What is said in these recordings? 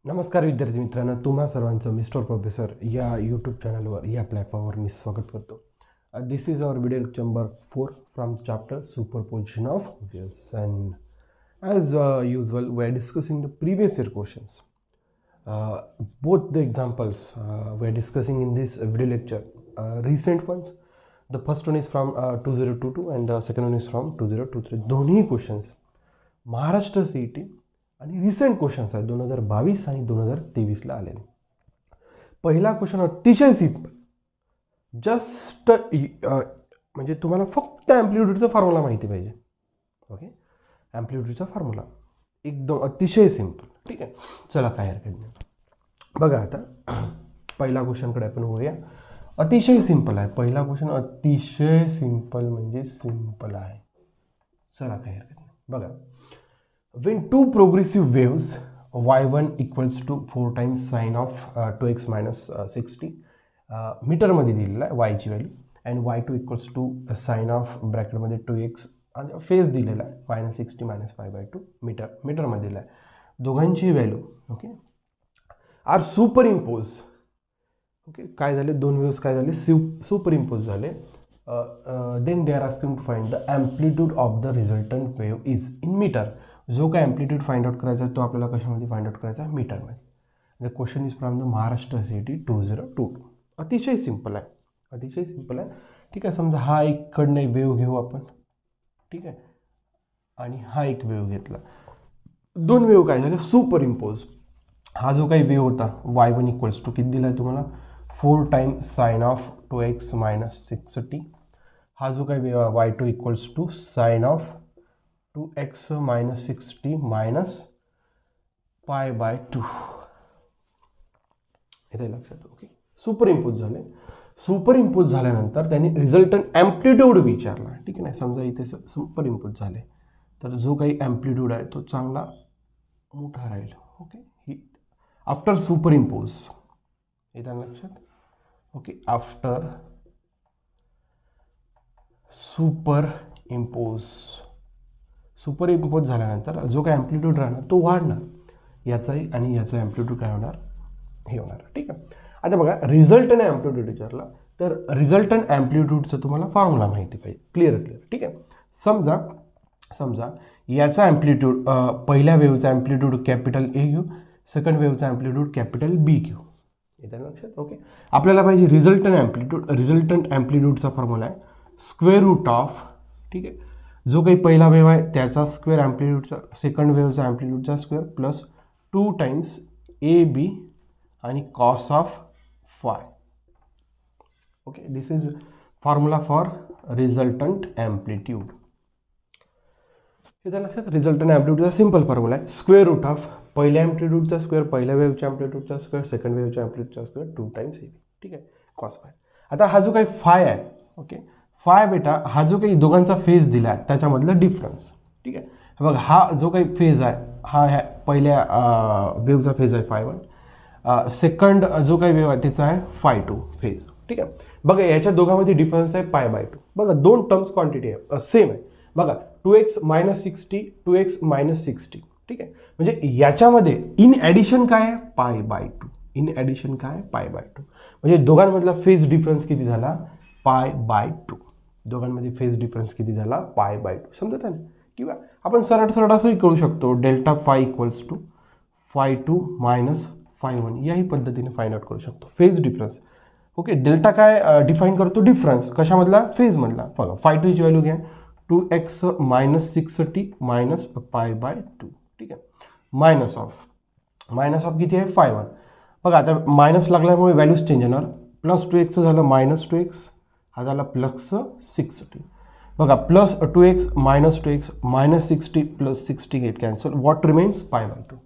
नमस्कार विद्यार्थी मित्रांनो, तुम्हा सर्वांचं मिस्टर प्रोफेसर या यूट्यूब चॅनलवर या प्लॅटफॉर्मवर मी स्वागत करतो. This is our video lecture number 4 from chapter superposition of waves and as usual we are discussing the previous year questions. Both the examples we are discussing in this video lecture recent ones. The first one is from 2022 and the second one is from 2023. दोन्ही questions Maharashtra CET आणि recent questions आहेत 2022 आणि 2023ला आलेले. पहिला question अतिशय simple, just म्हणजे तुम्हाला फक्त ॲम्प्लिट्यूडचा फॉर्म्युला माहिती पाहिजे. ओके, ॲम्प्लिट्यूडचा फॉर्म्युला एकदम अतिशय सिंपल. ठीक आहे, चला काय हरकत नाही. बघा आता पहिला क्वेश्चनकडे आपण वळूया. अतिशय सिंपल आहे पहिला क्वेश्चन, अतिशय सिंपल म्हणजे सिंपल आहे. चला काय हरकत नाही. बघा, when two progressive waves y1 equals to 4 times sine of 2x minus 60 metre मध्ये दिलेला आहे y ची value, and y2 equals to sine of bracket मध्ये 2x आणि फेज दिलेला आहे -60 -5/2 मीटर मध्ये दिला आहे. दोघांची value okay are superimpose. Okay, काय झाले, दोन वेव्स काय झाले, सुपर इम्पोज झाले. Then they are asking to find the amplitude of the resultant wave is in metre. जो काय ॲम्प्लिट्यूड फाइंड आउट करायचा आहे तो आपल्याला कशामध्ये फाइंड आउट करायचा आहे, मीटरमध्ये. The question is from the Maharashtra CET 2022. अतिशय सिंपल आहे, अतिशय सिंपल आहे. ठीक आहे, समजा हा इकडनं एक वेव्ह घेऊ आपण. ठीक आहे, आणि हा एक वेव्ह घेतला. दोन वेव्ह काय झाले, सुपर इम्पोज. हा जो काही वेव्ह होता y1 इक्वल्स टू किती दिला आहे तुम्हाला, 4 times sign of 2x minus 60. हा जो काही wave y2 equals to sine of 2x minus 60 minus π/2. इथे लक्षात. ओके, सुपर इम्पोज झाले. सुपर इम्पोज झाल्यानंतर त्यांनी रिझल्टंट ॲम्प्लिट्यूड विचारला. ठीक आहे ना, समजा इथे सुपर इम्पोज झाले तर जो काही ॲम्प्लिट्यूड आहे तो चांगला मोठा राहील. ओके, ही आफ्टर सुपर इम्पोज इथे लक्षात. ओके, आफ्टर सुपर इम्पोज झाल्यानंतर जो काही ॲम्प्लिट्यूड राहणार तो वाढणार, याचाही आणि याचा ॲम्प्लिट्यूड काय होणार, हे होणार. ठीक आहे, आता बघा रिझल्टंट ॲम्प्लिट्यूड विचारला तर रिझल्टंट ॲम्प्लिट्यूडचं तुम्हाला फॉर्म्युला माहिती पाहिजे, क्लिअर. ठीक आहे, समजा याचा ॲम्प्लिट्यूड पहिल्या वेव्हचा ॲम्प्लिट्यूड कॅपिटल ए घेऊ, सेकंड वेव्हचा ॲम्प्लिट्यूड कॅपिटल बी घेऊ. येतं लक्षात. ओके, आपल्याला पाहिजे रिझल्टंट ॲम्प्लिट्यूडचा फॉर्म्युला आहे स्क्वेअर रूट ऑफ. ठीक आहे, जो काही पहिला वेव्ह आहे त्याचा स्क्वेअर ॲम्प्लिट्यूडचा, सेकंड वेव्हचा ॲम्प्लिट्यूडचा square plus 2 times A B आणि cos of phi. Okay, this is formula for resultant amplitude. हे लक्षात. रिझल्टंट ॲम्प्लिट्यूडचा सिंपल फॉर्म्युला आहे स्क्वेअर रूट ऑफ पहिल्या ॲम्प्लिट्यूडचा स्क्वेअर, पहिल्या वेव्हच्या ॲम्प्लिट्यूडचा स्क्वेअर, सेकंड वेव्हच्या ॲम्प्लिट्यूडचा स्क्वेअर 2 टाइम्स ए बी. ठीक आहे, कॉस फाय. आता हा जो काही फाय आहे, ओके, फाय बेटा हा जो काही दोघांचा फेज दिला आहे त्याच्यामधला डिफरन्स. ठीक आहे, बघा हा जो काही फेज आहे हा ह्या पहिल्या वेव्हचा फेज आहे φ1, सेकंड जो काही वेव्ह आहे त्याचा आहे φ2 फेज. ठीक आहे, बघा याच्या दोघांमध्ये डिफरन्स आहे π/2. बघा दोन टर्म्स क्वांटिटी आहे सेम आहे. बघा 2x - 60 2x - 60. ठीक आहे, म्हणजे याच्यामध्ये इन ॲडिशन काय आहे π/2. इन ॲडिशन काय π/2 म्हणजे दोघांमधला फेज डिफरन्स किती झाला, π/2. दोघांमध्ये फेज डिफरन्स किती झाला, π/2. समजत आहे ना. किंवा आपण सरळ असंही करू शकतो, डेल्टा फाय इक्वल्स टू φ2 - φ1 याही पद्धतीने फाइंड आउट करू शकतो फेज डिफरन्स. ओके, डेल्टा काय डिफाईन करतो, डिफरन्स कशामधला, फेजमधला. बघा φ2 ची व्हॅल्यू घ्या 2x - 60 - π/2. ठीक आहे, मायनस ऑफ किती आहे φ1. बघा आता मायनस लागल्यामुळे व्हॅल्यूज चेंज होणार. प्लस 2x झालं -2x, हा झाला प्लस 60. बघा plus 2x - 2x -60 plus 60 get cancel, what remains π/2.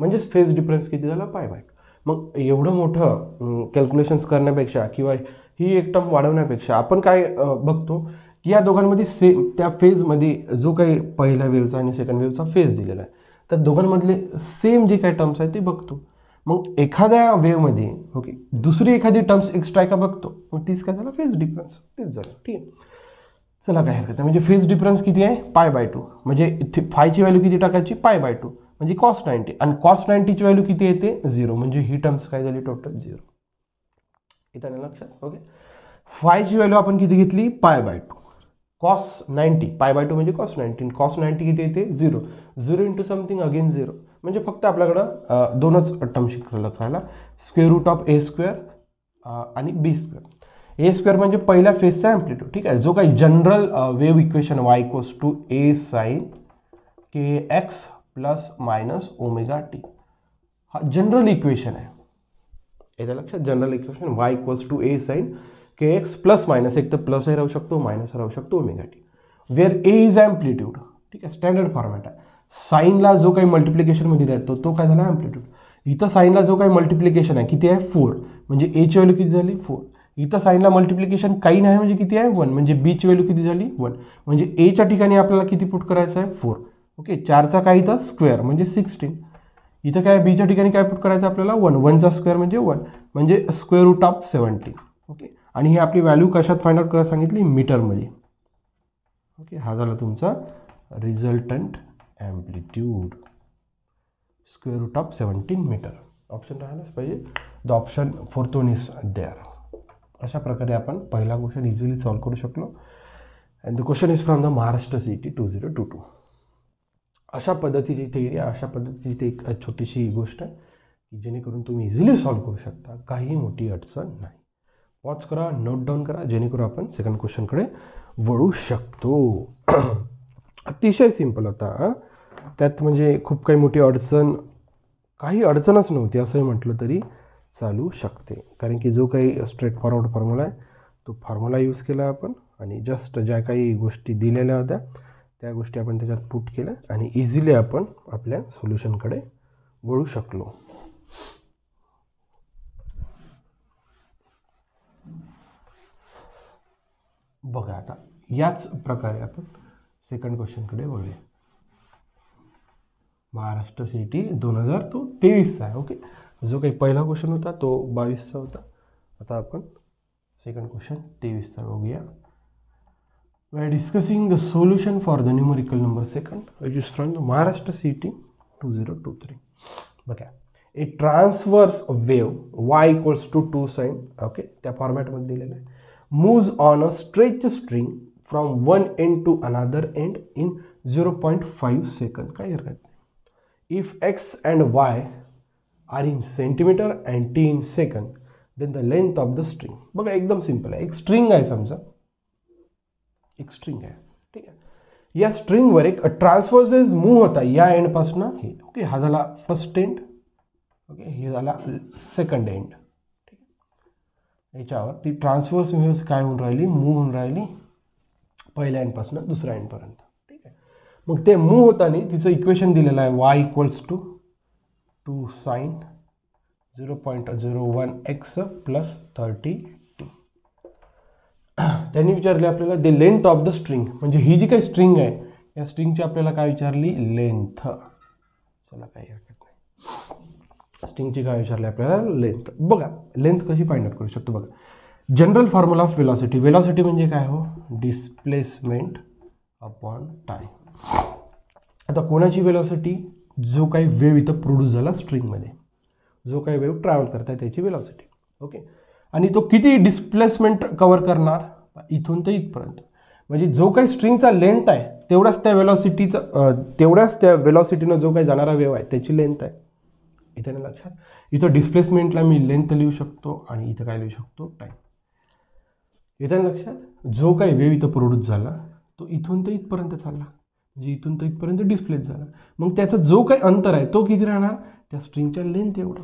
म्हणजेच फेज डिफरन्स किती झाला, π/2. मग एवढं मोठं कॅल्क्युलेशन्स करण्यापेक्षा किंवा ही एक टर्म वाढवण्यापेक्षा आपण काय बघतो की या दोघांमध्ये सेम त्या फेजमध्ये जो काही पहिल्या वेव्हचा आणि सेकंड वेव्हचा फेज दिलेला आहे तर दोघांमधले सेम जे काही टर्म्स आहेत ते बघतो. मग एखाद्या वेव्हमध्ये ओके दुसरी एखादी टर्म्स एक्स्ट्रा का बघतो, मग तीच काय झालं, फेज डिफरन्स. तेच झालं. ठीक आहे, चला काय हरकत आहे. म्हणजे फेज डिफरन्स किती आहे, π/2. म्हणजे फायची व्हॅल्यू किती टाकायची, π/2. म्हणजे कॉस 90 आणि कॉस 90ची व्हॅल्यू किती येते 0 म्हणजे ही टर्म्स काय झाली टोटल 0. इथं लक्षात. ओके फायची व्हॅल्यू आपण किती घेतली पाय/2 कॉस 90 पाय/2 म्हणजे कॉस 90 कॉस 90 किती येते 0 0 इंटू समथिंग अगेन 0 म्हणजे फक्त आपल्याकडं दोनच टर्म शिकवलं राहिला square root of A square आणि बी स्क्वेअर. ए स्क्वेअर म्हणजे पहिल्या फेजचा ॲम्प्लिट्यूड. ठीक आहे जो काही general wave equation y equals to A sine K X plus minus omega T हा जनरल इक्वेशन आहे. येत्या लक्षात general equation y equals to A sine K X plus minus एक तर प्लसही राहू शकतो मायनस राहू शकतो omega T where A is amplitude. ठीक आहे स्टँडर्ड फॉर्मॅट आहे. साईनला जो काही मल्टिप्लिकेशनमध्ये राहतो तो काय झाला ॲम्प्लिट्यूड. इथं साईनला जो काही मल्टिप्लिकेशन आहे किती आहे 4 म्हणजे एची व्हॅल्यू किती झाली 4. इथं साईनला मल्टिप्लिकेशन काही नाही म्हणजे किती आहे 1 म्हणजे बीची व्हॅल्यू किती झाली 1 म्हणजे एच्या ठिकाणी आपल्याला किती पुट करायचं आहे 4. ओके 4चा काय इथं स्क्वेअर म्हणजे 16. इथं काय बीच्या ठिकाणी काय पुट करायचं आपल्याला 1 1चा स्क्वेअर म्हणजे 1 म्हणजे स्क्वेअर रूट ऑफ 70. ओके आणि ही आपली व्हॅल्यू कशात फाइंड आउट करायला सांगितली मीटरमध्ये. ओके हा झाला तुमचा resultant amplitude square root of 17 metre. Option राहायलाच पाहिजे. The option fourth one is there. अशा प्रकारे आपण पहिला क्वेश्चन इझिली सॉल्व करू शकलो. And the question is from the Maharashtra CET 2022. अशा पद्धतीची थेअरी अशा पद्धतीची एक छोटीशी गोष्ट आहे की जेणेकरून तुम्ही इझिली सॉल्व करू शकता. काही मोठी अडचण नाही. पॉज करा नोट डाऊन करा जेणेकरून आपण सेकंड क्वेश्चनकडे वळू शकतो. अतिशय सिम्पल होता. त्यात म्हणजे खूप काही मोठी अडचण काही अडचणच नव्हती असंही म्हटलं तरी चालू शकते कारण की जो काही स्ट्रेट फॉरवर्ड फॉर्म्युला आहे तो फॉर्म्युला यूज केला आपण आणि जस्ट ज्या काही गोष्टी दिलेल्या होत्या त्या गोष्टी आपण त्याच्यात पुट केल्या आणि इझिली आपण आपल्या सोल्युशनकडे वळू शकलो. बघा आता याच प्रकारे आपण सेकंड क्वेश्चनकडे वळूया. महाराष्ट्र CET 2023 आहे. ओके जो काही पहिला क्वेश्चन होता तो 22चा होता. आता आपण सेकंड क्वेश्चन 23चा बघूया. We are discussing the solution for the numerical number second which is from the Maharashtra CET 2023. बघा a transverse wave y equals to 2 sin okay त्या फॉर्मॅटमध्ये दिलेलं आहे moves on a stretch string from one end to another end in 0.5 second. काही हरकत नाही. If x and y are in centimeter and t in second then the length of the string. बघा एकदम simple आहे. एक string आहे समजा एक स्ट्रिंग आहे. ठीक आहे या स्ट्रिंगवर एक ट्रान्सवर्स वेव्ह मूव्ह होता या एंडपासून हे. ओके हा झाला फर्स्ट एंड. ओके हे झाला सेकंड एंड. ठीक आहे याच्यावर ती ट्रान्सवर्स वेव्ह काय होऊन राहिली मूव्ह होऊन राहिली पहिल्या एंडपासून दुसऱ्या एंडपर्यंत. ठीक आहे मग ते मूव्ह होताना तिचं इक्वेशन दिलेलं आहे y equals to 2 sin 0.01 x plus 30t. त्यांनी विचारले आपल्याला the length of the string म्हणजे ही जी काही स्ट्रिंग आहे या स्ट्रिंगची आपल्याला काय विचारली लेंथ. चला काही हरकत नाही. स्ट्रिंगची काय विचारली आपल्याला लेंथ. बघा लेंथ कशी फाइंड आउट करू शकतो. बघा general formula of velocity. Velocity म्हणजे काय हो डिस्प्लेसमेंट अपॉन टाइम. आता कोणाची वेलॉसिटी जो काही वेव्ह इथं प्रोड्यूस झाला स्ट्रिंगमध्ये जो काही वेव्ह ट्रॅव्हल करताय त्याची वेलॉसिटी. ओके आणि तो किती डिस्प्लेसमेंट कव्हर करणार इथून ते इथपर्यंत म्हणजे जो काही स्ट्रिंगचा लेंथ आहे तेवढाच त्या वेलॉसिटीचं तेवढ्याच त्या वेलॉसिटीनं जो काही जाणारा वेव्ह आहे त्याची लेंथ आहे. इथे ना लक्षात. इथं डिस्प्लेसमेंटला मी लेंथ लिहू शकतो आणि इथं काय लिहू शकतो टाईम. इथे लक्षात जो काही वेव्ह इथं प्रोड्यूस झाला तो इथून ते इथपर्यंत चालला म्हणजे इथून तर इथपर्यंत डिस्प्लेस झाला. मग त्याचा जो काही अंतर आहे तो किती राहणार त्या स्ट्रिंगच्या लेंथ एवढं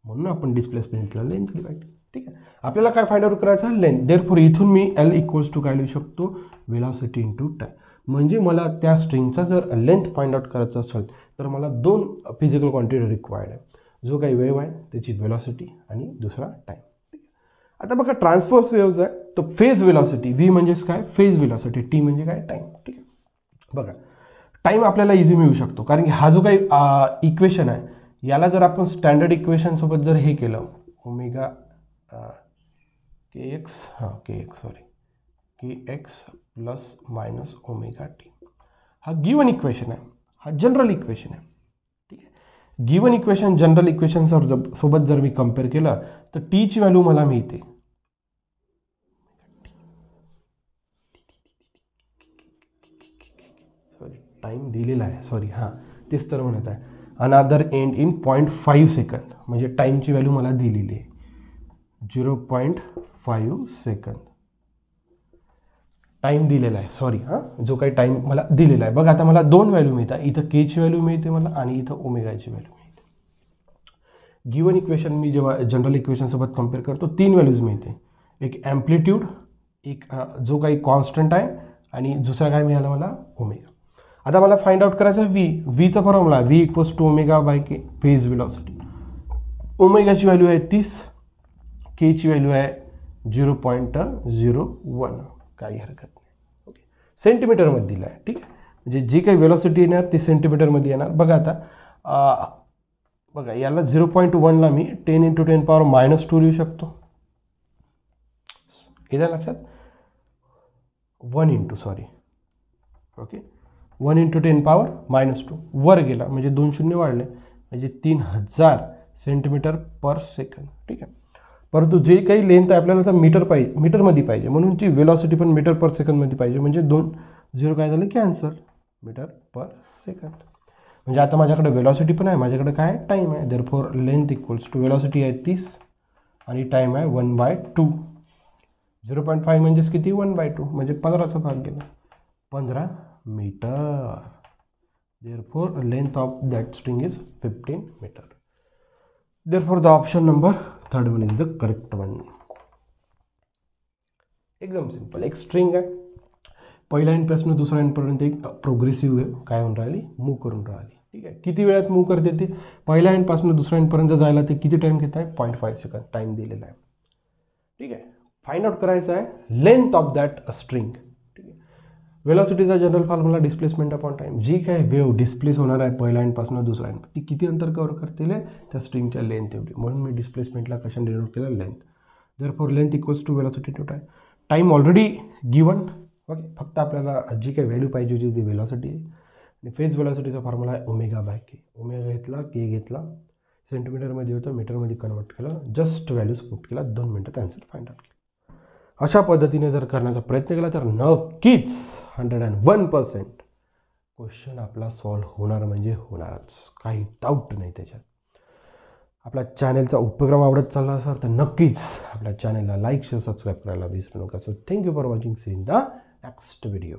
म्हणून आपण डिस्प्लेसमेंटला लेंथ लिहायची. ठीक आहे आपल्याला काय फाइंड आउट करायचं लेंथ. देअरफॉर इथून मी L इक्वल्स टू काय लिहू शकतो वेलॉसिटी इंटू टाइम म्हणजे मला त्या स्ट्रिंगचा जर लेंथ फाइंड आउट करायचा असेल तर मला दोन फिजिकल क्वांटिटी रिक्वायर्ड आहे. जो काही वेव्ह आहे त्याची वेलॉसिटी आणि दुसरा टाइम. ठीक आहे आता बघा ट्रान्सफर्स वेव्हज आहे तर फेज वेलॉसिटी V म्हणजेच काय फेज वेलॉसिटी T म्हणजे काय टाइम. ठीक आहे बघा टाइम आपल्याला इझी मिळू शकतो कारण की हा जो काही इक्वेशन आहे याला जर आपण स्टँडर्ड इक्वेशनसोबत जर हे केलं omega kx plus minus omega T हा गिवन इक्वेशन आहे. हा जनरल इक्वेशन आहे. ठीक गिवन इक्वेशन जनरल इक्वेशन सोबत जर मी कम्पेअर केलं तर टीची व्हॅल्यू मला मिळते टाइम दिलेला आहे सॉरी हां तेच तर म्हणत आहे अनादर एंड इन 0.5 सेकंद म्हणजे टाईमची व्हॅल्यू मला दिलेली आहे 0.5 सेकंद टाईम दिलेला आहे सॉरी हां जो काही टाईम मला दिलेला आहे बघ आता मला दोन व्हॅल्यू मिळतात इथं केची व्हॅल्यू मिळते मला आणि इथं ओमेगाची व्हॅल्यू मिळते गिवन इक्वेशन मी जेव्हा जनरल इक्वेशनसोबत कम्पेअर करतो तीन व्हॅल्यूज मिळते एक ॲम्प्लिट्यूड एक जो काही कॉन्स्टंट आहे आणि दुसरा काय मिळाला मला ओमेगा आता मला फाइंड आउट करायचं आहे व्हीचा formula V equals to omega by K phase velocity ओमेगाची व्हॅल्यू आहे 30 केची व्हॅल्यू आहे 0.01 काही हरकत नाही ओके सेंटीमीटरमध्ये दिलं आहे ठीक आहे म्हणजे जी काही वेलॉसिटी येणार ती सेंटीमीटरमध्ये येणार बघा आता बघा याला 0.1ला मी 10 × 10⁻² लिहू शकतो येत्या लक्षात 1 सॉरी ओके 1 × 10⁻² वर गेला म्हणजे 2 शून्य वाढले म्हणजे 3000 सेंटीमीटर पर सेकंद ठीक आहे परंतु जे काही लेंथ आहे आपल्याला तर मीटरमध्ये पाहिजे म्हणून ती वेलॉसिटी पण मीटर पर सेकंदमध्ये पाहिजे म्हणजे 2 0 काय झालं कॅन्सल मीटर पर सेकंद म्हणजे आता माझ्याकडे वेलॉसिटी पण आहे माझ्याकडे काय आहे टाईम आहे therefore length equals to velocity आहे 30 आणि टाईम आहे 1/2 0.5 म्हणजेच किती 1/2 म्हणजे 15चा भाग गेला 15 metre therefore length of that string is 15 metre therefore the option number 3rd one is the correct one एकदम सिंपल एक स्ट्रिंग आहे पहिल्या एंडपासून दुसऱ्या एंडपर्यंत एक प्रोग्रेसिव्ह काय होऊन राहिली मूव्ह करून राहिली ठीक आहे किती वेळात मूव्ह करते ते पहिल्या एंडपासून दुसऱ्या एंडपर्यंत जायला ते किती टाईम घेत आहे 0.5 सेकंद टाईम दिलेला आहे ठीक आहे फाइंड आउट करायचं आहे लेंथ ऑफ दॅट स्ट्रिंग ठीक आहे वेलॉसिटीचा general formula displacement upon time जी काय वेव्ह डिस्प्लेस होणार आहे पहिल्या एंडपासून दुसऱ्या एंड ती किती अंतर कव्हर करतील त्या स्ट्रिंगच्या लेंथ एवढी म्हणून मी डिस्प्लेसमेंटला कशा डिनोट केलं length therefore length equals to velocity to time already given okay फक्त आपल्याला जी काही व्हॅल्यू पाहिजे होती ती वेलॉसिटी आहे आणि फेज वेलॉसिटीचा फॉर्म्युला आहे ओमेगा बाय के ओमेगा घेतला के घेतला सेंटीमीटरमध्ये होतं मीटरमध्ये कन्वर्ट केलं जस्ट व्हॅल्यूज पुट केला 2 मिनटात आन्सर फाइंड आउट केला अशा पद्धतीने जर करण्याचा प्रयत्न केला तर नक्कीच 101% क्वेश्चन आपला सॉल्व्ह होणार म्हणजे होणारच काही डाऊट नाही त्याच्यात आपल्या चॅनलचा उपक्रम आवडत चालला असेल तर नक्कीच आपल्या चॅनलला लाईक शेअर सबस्क्राईब करायला विसरू नका so thank you for watching see in the next video